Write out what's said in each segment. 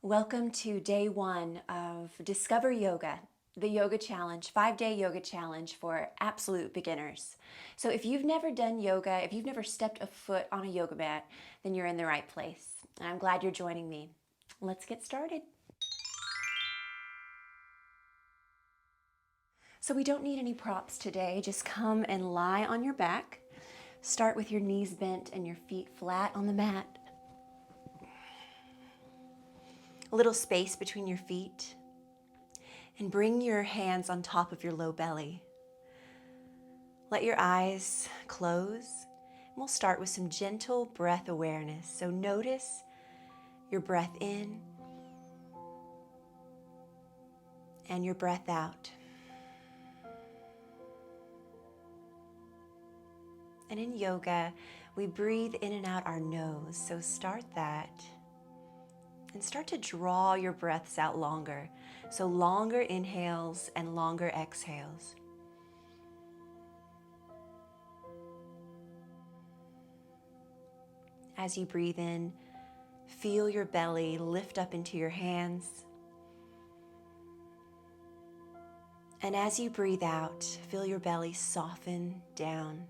Welcome to day one of Discover Yoga, the yoga challenge, 5-day yoga challenge for absolute beginners. So if you've never done yoga, if you've never stepped a foot on a yoga mat, then you're in the right place. And I'm glad you're joining me. Let's get started. So we don't need any props today. Just come and lie on your back. Start with your knees bent and your feet flat on the mat. A little space between your feet, and bring your hands on top of your low belly. Let your eyes close, and we'll start with some gentle breath awareness. So notice your breath in and your breath out. And in yoga, we breathe in and out our nose, so start that. And start to draw your breaths out longer. So longer inhales and longer exhales. As you breathe in, feel your belly lift up into your hands. And as you breathe out, feel your belly soften down.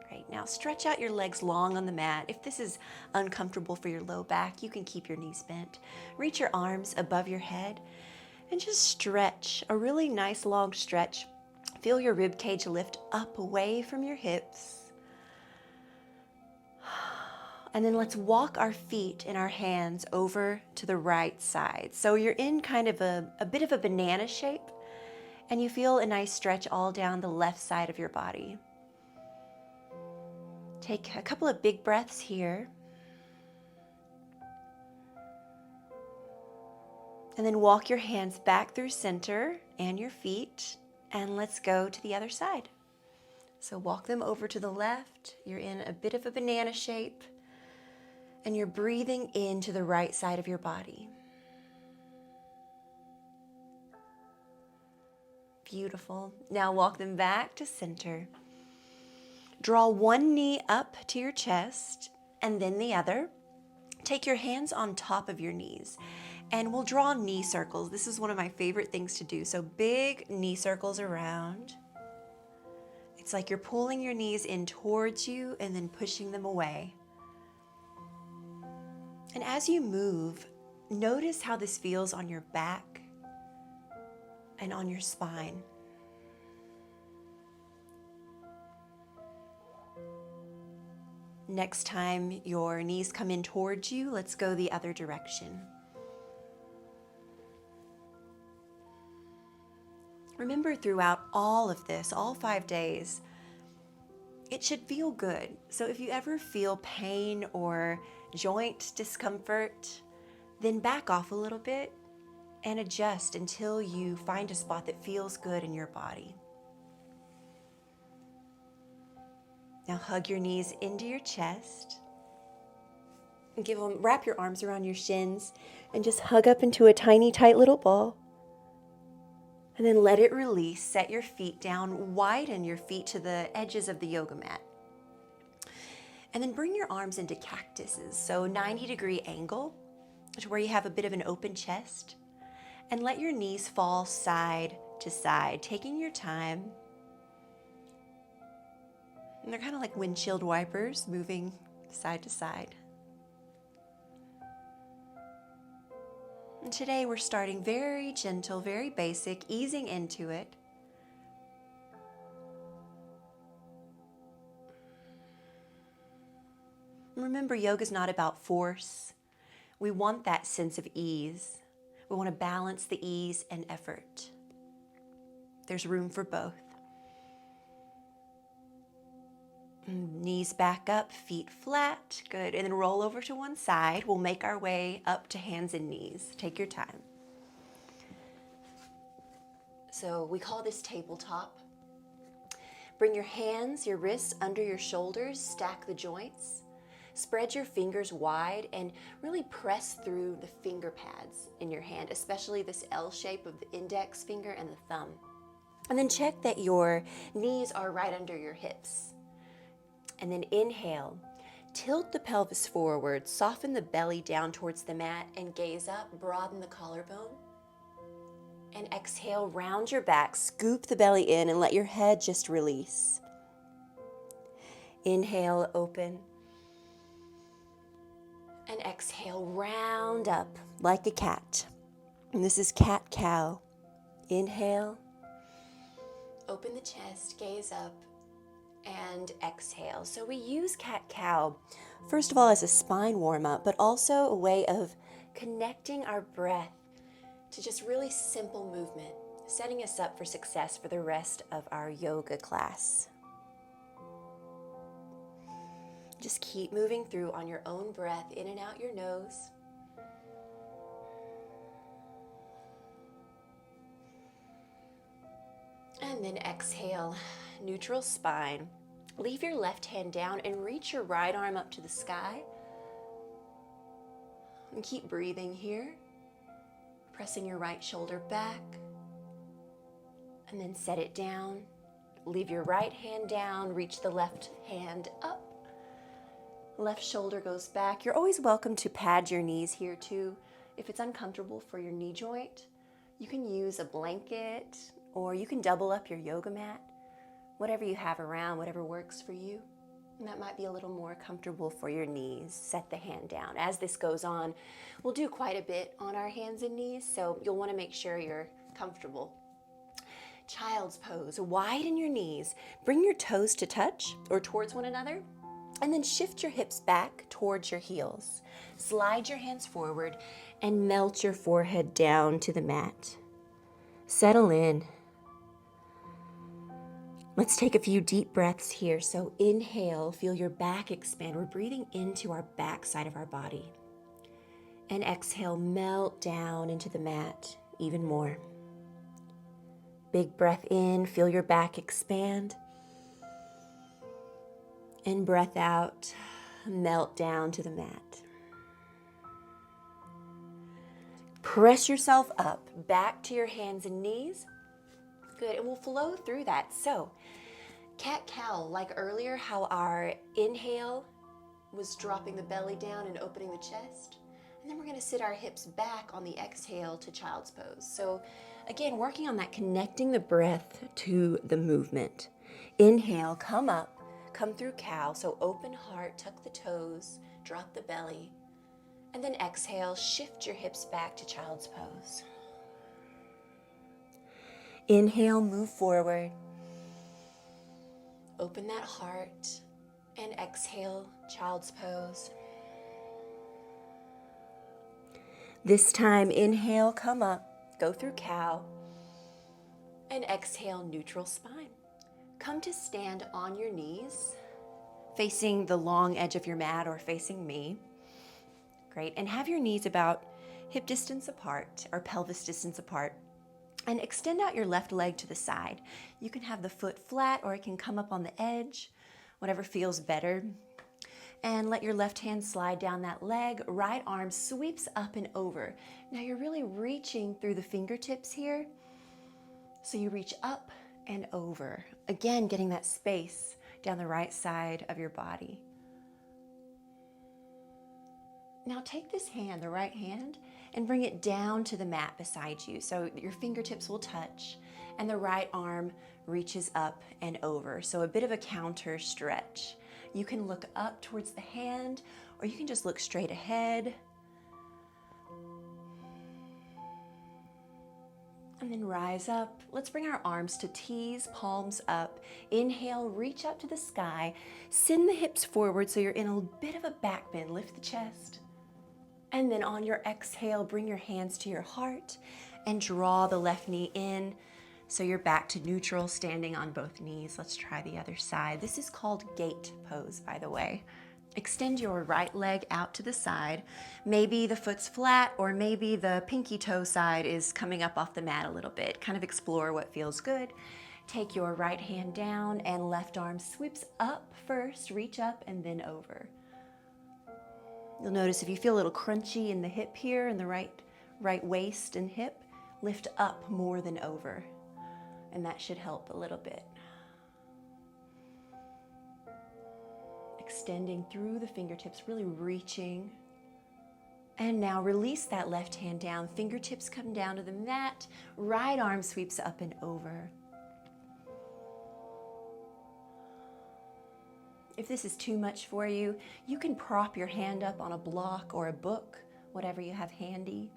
Great. Now stretch out your legs long on the mat. If this is uncomfortable for your low back, you can keep your knees bent. Reach your arms above your head and just stretch, a really nice long stretch. Feel your rib cage lift up away from your hips. And then let's walk our feet and our hands over to the right side. So you're in kind of a bit of a banana shape, and you feel a nice stretch all down the left side of your body. Take a couple of big breaths here. And then walk your hands back through center and your feet, and let's go to the other side. So walk them over to the left. You're in a bit of a banana shape, and you're breathing into the right side of your body. Beautiful. Now walk them back to center. Draw one knee up to your chest and then the other. Take your hands on top of your knees and we'll draw knee circles. This is one of my favorite things to do. So big knee circles around. It's like you're pulling your knees in towards you and then pushing them away. And as you move, notice how this feels on your back and on your spine. Next time your knees come in towards you, let's go the other direction. Remember, throughout all of this, all 5 days, it should feel good. So if you ever feel pain or joint discomfort, then back off a little bit and adjust until you find a spot that feels good in your body. Now hug your knees into your chest and wrap your arms around your shins and just hug up into a tiny, tight little ball. And then let it release. Set your feet down, widen your feet to the edges of the yoga mat. And then bring your arms into cactuses, so 90-degree angle to where you have a bit of an open chest. And let your knees fall side to side, taking your time. And they're kind of like windshield wipers, moving side to side. And today we're starting very gentle, very basic, easing into it. Remember, yoga is not about force. We want that sense of ease. We want to balance the ease and effort. There's room for both. Knees back up, feet flat. Good. And then roll over to one side. We'll make our way up to hands and knees. Take your time. So we call this tabletop. Bring your hands, your wrists under your shoulders. Stack the joints. Spread your fingers wide and really press through the finger pads in your hand, especially this L shape of the index finger and the thumb. And then check that your knees are right under your hips. And then inhale, tilt the pelvis forward, soften the belly down towards the mat and gaze up, broaden the collarbone. And exhale, round your back, scoop the belly in and let your head just release. Inhale, open. And exhale, round up like a cat. And this is cat-cow. Inhale, open the chest, gaze up, and exhale. So we use cat-cow, first of all, as a spine warm-up, but also a way of connecting our breath to just really simple movement, setting us up for success for the rest of our yoga class. Just keep moving through on your own breath, in and out your nose. And then exhale, neutral spine. Leave your left hand down and reach your right arm up to the sky. And keep breathing here. Pressing your right shoulder back. And then set it down. Leave your right hand down, reach the left hand up. Left shoulder goes back. You're always welcome to pad your knees here too. If it's uncomfortable for your knee joint, you can use a blanket or you can double up your yoga mat. Whatever you have around, whatever works for you. And that might be a little more comfortable for your knees. Set the hand down. As this goes on, we'll do quite a bit on our hands and knees, so you'll want to make sure you're comfortable. Child's pose. Widen your knees. Bring your toes to touch or towards one another. And then shift your hips back towards your heels. Slide your hands forward and melt your forehead down to the mat. Settle in. Let's take a few deep breaths here. So inhale, feel your back expand. We're breathing into our back side of our body. And exhale, melt down into the mat even more. Big breath in, feel your back expand. And breath out, melt down to the mat. Press yourself up, back to your hands and knees. Good, and we'll flow through that. So, cat-cow, like earlier, how our inhale was dropping the belly down and opening the chest. And then we're gonna sit our hips back on the exhale to child's pose. So again, working on that, connecting the breath to the movement. Inhale, come up. Come through cow, so open heart, tuck the toes, drop the belly, and then exhale, shift your hips back to child's pose. Inhale, move forward, open that heart, and exhale, child's pose. This time, inhale, come up, go through cow, and exhale, neutral spine. Come to stand on your knees, facing the long edge of your mat or facing me. Great, and have your knees about hip distance apart or pelvis distance apart. And extend out your left leg to the side. You can have the foot flat or it can come up on the edge, whatever feels better. And let your left hand slide down that leg. Right arm sweeps up and over. Now you're really reaching through the fingertips here. So you reach up and over. Again, getting that space down the right side of your body. Now take this hand, the right hand, and bring it down to the mat beside you. So your fingertips will touch and the right arm reaches up and over. So a bit of a counter stretch. You can look up towards the hand or you can just look straight ahead. And then rise up. Let's bring our arms to T's, palms up. Inhale, reach up to the sky. Send the hips forward so you're in a bit of a back bend. Lift the chest. And then on your exhale, bring your hands to your heart and draw the left knee in so you're back to neutral, standing on both knees. Let's try the other side. This is called Gait pose, by the way. Extend your right leg out to the side. Maybe the foot's flat or maybe the pinky toe side is coming up off the mat a little bit. Kind of explore what feels good. Take your right hand down and left arm sweeps up first, reach up and then over. You'll notice if you feel a little crunchy in the hip here, in the right waist and hip, lift up more than over. And that should help a little bit. Extending through the fingertips, really reaching. And now release that left hand down. Fingertips come down to the mat. Right arm sweeps up and over. If this is too much for you, you can prop your hand up on a block or a book, whatever you have handy.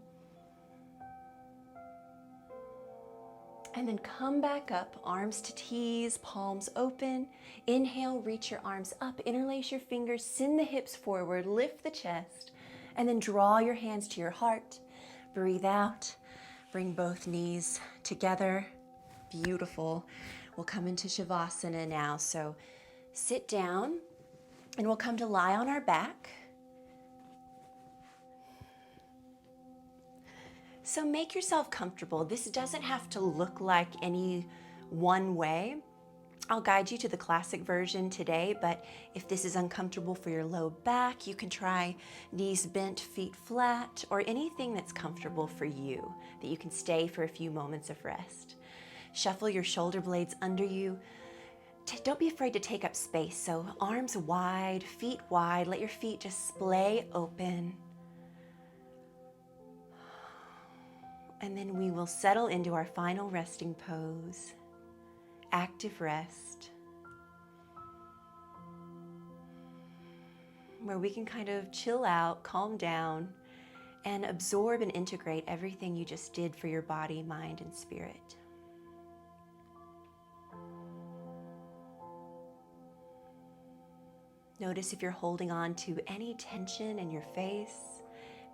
And then come back up, arms to tees, palms open. Inhale, reach your arms up, interlace your fingers, send the hips forward, lift the chest, and then draw your hands to your heart. Breathe out, bring both knees together. Beautiful. We'll come into Shavasana now. So sit down, and we'll come to lie on our back. So make yourself comfortable. This doesn't have to look like any one way. I'll guide you to the classic version today, but if this is uncomfortable for your low back, you can try knees bent, feet flat, or anything that's comfortable for you, that you can stay for a few moments of rest. Shuffle your shoulder blades under you. Don't be afraid to take up space. So arms wide, feet wide. Let your feet just splay open. And then we will settle into our final resting pose, active rest, where we can kind of chill out, calm down, and absorb and integrate everything you just did for your body, mind, and spirit. Notice if you're holding on to any tension in your face,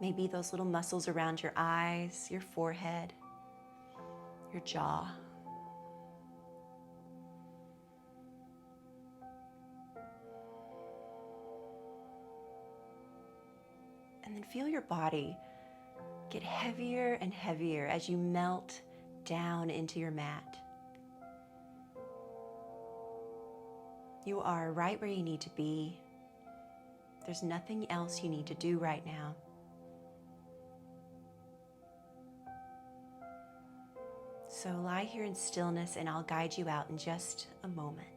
maybe those little muscles around your eyes, your forehead, your jaw. And then feel your body get heavier and heavier as you melt down into your mat. You are right where you need to be. There's nothing else you need to do right now. So lie here in stillness, and I'll guide you out in just a moment.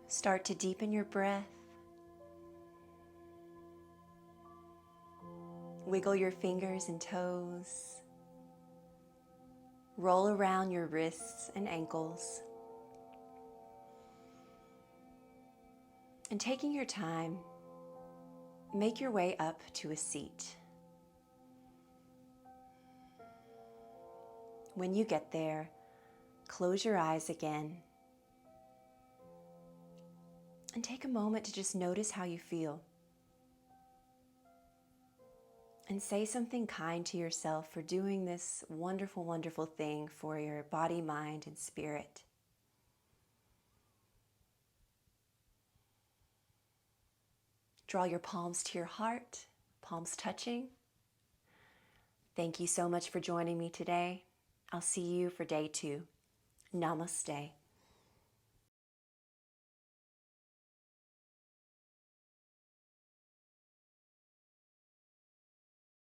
Start to deepen your breath. Wiggle your fingers and toes. Roll around your wrists and ankles. And taking your time, make your way up to a seat. When you get there, close your eyes again. And take a moment to just notice how you feel. And say something kind to yourself for doing this wonderful, wonderful thing for your body, mind, and spirit. Draw your palms to your heart, palms touching. Thank you so much for joining me today. I'll see you for day 2. Namaste.